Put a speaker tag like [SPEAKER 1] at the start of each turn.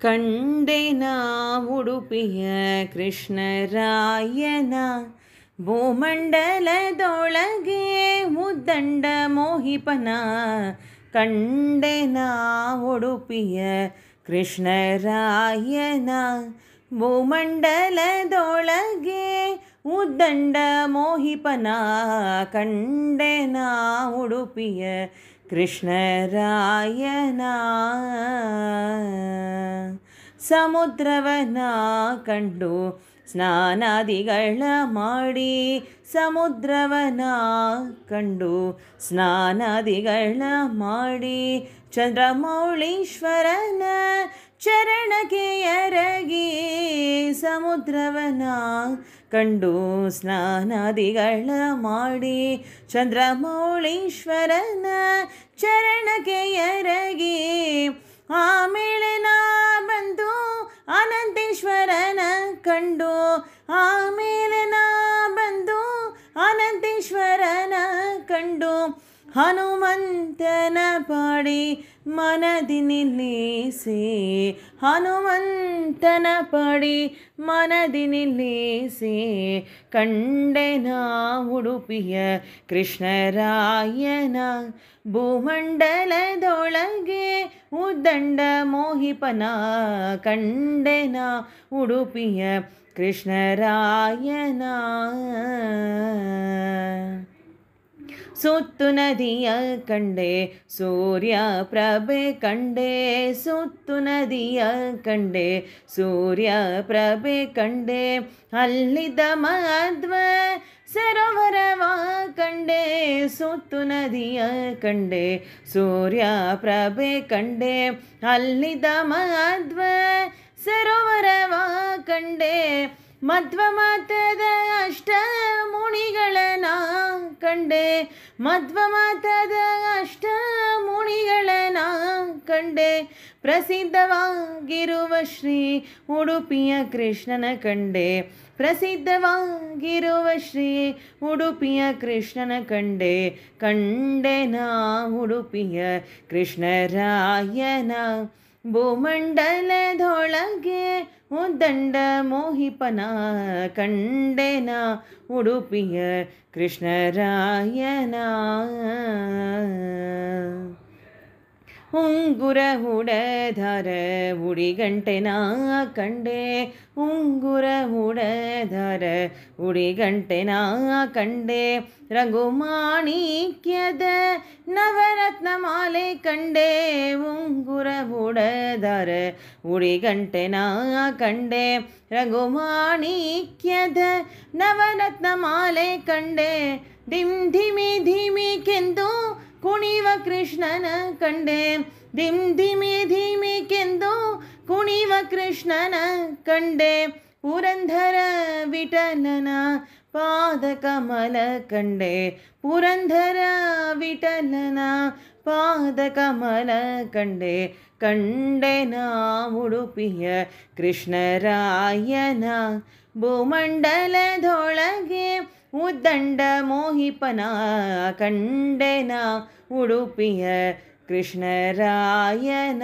[SPEAKER 1] ಕಂಡೆನ ಉಡುಪಿಯ ಕೃಷ್ಣರಾಯನ ಭೂಮಂಡಲದೊಳಗೆ ಉದ್ದಂಡ ಮೋಹಿಪನ ಕಂಡೆನ ಉಡುಪಿಯ ಕೃಷ್ಣರಾಯನ ಭೂಮಂಡಲದೊಳಗೆ ಉದ್ದಂಡ ಮೋಹಿಪನ ಕಂಡೆನ ಉಡುಪಿಯ ಕೃಷ್ಣರಾಯನ ಸಮುದ್ರವನ ಕಂಡು ಸ್ನಾನಾದಿಗಳ ಮಾಡಿ ಸಮುದ್ರವನ ಕಂಡು ಸ್ನಾನಾದಿಗಳ ಮಾಡಿ ಚಂದ್ರಮೌಳೀಶ್ವರನ ಚರಣಕ್ಕೆ ಎರಗಿ ಸಮುದ್ರವನ ಕಂಡು ಸ್ನಾನಾದಿಗಳ ಮಾಡಿ ಚಂದ್ರಮೌಳೀಶ್ವರನ ಚರಣಕ್ಕೆ ಎರಗಿ ಆಮೇಲೆ ನಾ ಬಂದು ಅನಂತೇಶ್ವರನ ಕಂಡು ಆಮೇಲೆ ನಾ ಬಂದು ಅನಂತೇಶ್ವರನ ಕಂಡು ಹನುಮಂತನ ಪಾಡಿ ಮನದಿ ನಿಲ್ಲಿಸಿ ಹನುಮಂತನ ಪಾಡಿ ಮನದಿ ನಿಲ್ಲಿಸಿ ಕಂಡೆನ ಉಡುಪಿಯ ಕೃಷ್ಣರಾಯನ ಭೂಮಂಡಲದೊಳಗೆ ಉದ್ದಂಡ ಮೋಹಿಪನ ಕಂಡೆನ ಉಡುಪಿಯ ಕೃಷ್ಣರಾಯನ ಸುತ್ತು ನದಿಯ ಕಂಡೆ ಸೂರ್ಯ ಪ್ರಭೆ ಕಂಡೆ ಸುತ್ತು ನದಿಯ ಕಂಡೆ ಸೂರ್ಯ ಪ್ರಭೆ ಕಂಡೆ ಅಲ್ಲಿದ್ದ ಮಧ್ವ ಸರೋವರವ ಕಂಡೆ ಸುತ್ತು ನದಿಯ ಕಂಡೆ ಸೂರ್ಯ ಪ್ರಭೆ ಕಂಡೆ ಅಲ್ಲಿದ್ದ ಮಧ್ವ ಸರೋವರವ ಕಂಡೆ ಮಧ್ವ ಮಾತದ ಅಷ್ಟ ಮುನಿಗಳನ ಕಂಡೆ ಮಧ್ವ ಮಾತದ ಅಷ್ಟ ಮುನಿಗಳನ ಕಂಡೆ ಪ್ರಸಿದ್ಧವಾಗಿರುವ ಶ್ರೀ ಉಡುಪಿಯ ಕೃಷ್ಣನ ಕಂಡೆ ಪ್ರಸಿದ್ಧವಾಗಿರುವ ಶ್ರೀ ಉಡುಪಿಯ ಕೃಷ್ಣನ ಕಂಡೆ ಕಂಡೆನ ಉಡುಪಿಯ ಕೃಷ್ಣರಾಯನ ಭೂಮಂಡಲದೊಳಗೆ ಉದ್ದಂಡ ಮೋಹಿಪನ ಕಂಡೆನ ಉಡುಪಿಯ ಕೃಷ್ಣರಾಯನ ಉಂಗುರ ಉಡಧರ ಉಡಿಗಂಟೆನ ಕಂಡೆ ಉಂಗುರ ಉಡಧರ ಉಡಿಗಂಟೆನ ಕಂಡೆ ರಂಗುಮಾಣಿಕ್ಯದ ನವರತ್ನ ಮಾಲೆ ಕಂಡೆ ಉಂಗುರ ಉಡಧರ ಉಡಿಗಂಟೆನ ಕಂಡೆ ರಂಗುಮಾಣಿಕ್ಯದ ನವರತ್ನ ಮಾಲೆ ಕಂಡೆ ಧಿಮ್ ಧಿಮಿ ಧಿಮಿ ಕೆಂದು ಕುಣಿವ ಕೃಷ್ಣನ ಕಂಡೆ ಧಿಮ್ ಧಿಮಿ ಧಿಮಿ ಕೆಂದು ಕುಣಿವ ಕೃಷ್ಣನ ಕಂಡೆ ಪುರಂದರ ವಿಠಲನ ಪಾದ ಕಮಲ ಕಂಡೆ ಪುರಂದರ ವಿಠಲನ ಪಾದ ಕಮಲ ಕಂಡೆ ಕಂಡೆನ ಉಡುಪಿಯ ಕೃಷ್ಣರಾಯನ ಭೂಮಂಡಲದೊಳಗೆ ಉದ್ದಂಡ ಮೋಹಿಪನ ಕಂಡೆನ ಉಡುಪಿಯ ಕೃಷ್ಣರಾಯನ